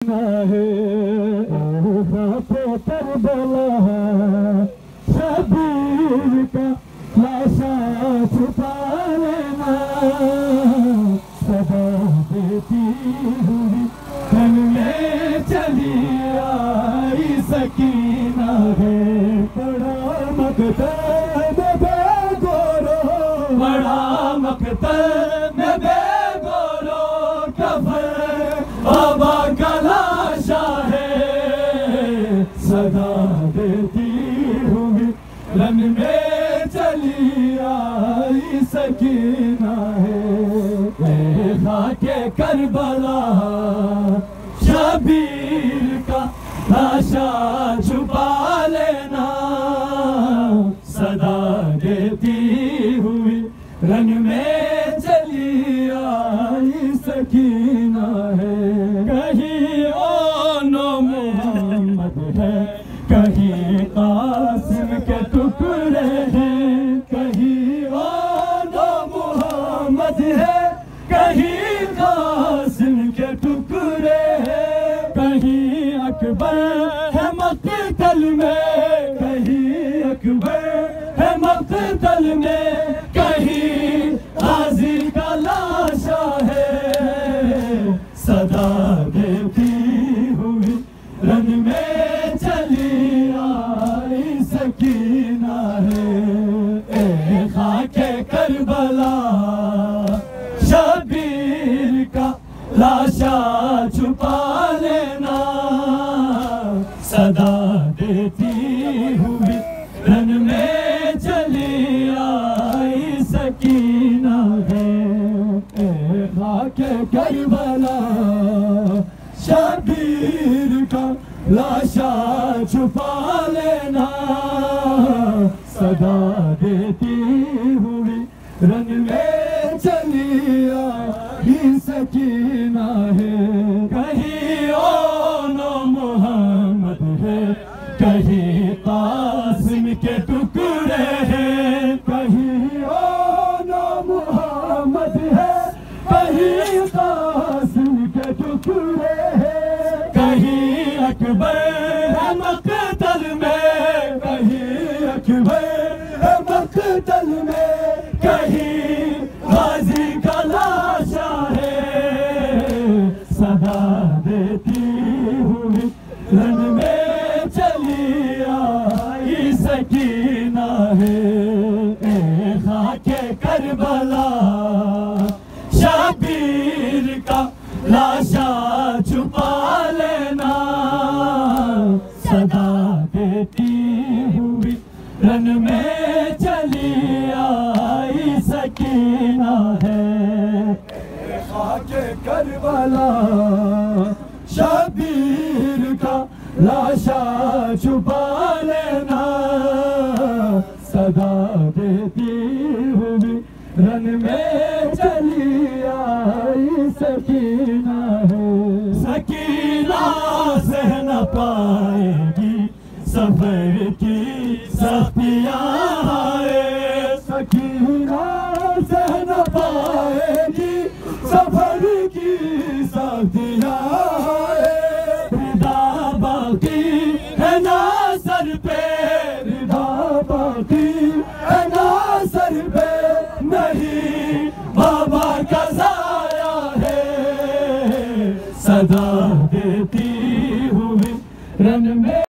है करबला शबीर का लाशा छुपा लेना सदा देती हुई तन में चली आई सकीना है। बड़ा मकतब बेगोरो बड़ा मकतब बेगोरो कफर बाबा का लाशा है सदा देती हुई रन में चली आई सकीना है। खाके करबला शबीर का लाशा छुपा लेना सदा देती हुई रन में चली आई सकीना है। कहीं ओनो मोहम्मद है कहीं कासिम के टुकड़े हैं। कहीं ओनो मोहम्मद है कहीं कासिम के टुकड़े हैं। कहीं अकबर है मक़तल में कहीं अकबर है मक़तल में कहीं गाज़ी का लाशा है सदा देती हुई रन में चली आई सकीना है। खाके करबला शबीर का लाशा छुपा लेना सदा देती हुई रन में चली आई सकीना है। खाके करबला शबीर का लाशा छुपा लेना सदा देती हुई रन में चली आई सकीना है। कहीं ओनो मोहम्मद है कहीं कासिम के टुकड़े हैं। कहीं ओनो मोहम्मद है कहीं कासिम के टुकड़े हैं। कहीं अकबर है मक़तल में कहीं अकबर है मक़तल में कहीं गाज़ी का लाशा है सदा देती हुई रन में चली आई सकीना है। खाके करबला शबीर का लाशा छुपा लेना सदा देती हुई रन में चली आई सकीना है। खाके करबला शबीर का लाशा छुपा लेना सदा देती हुई रन में चली आई सकीना है। सकीना सह न पाएगी सफर की सख्तियाँ सकीना सह न पाएगी सफर की सख्तियाँ रिदा बाकी है ना सर पे रिदा बाकी है ना सर पे नहीं बाबा का साया है सदा देती हुई रन में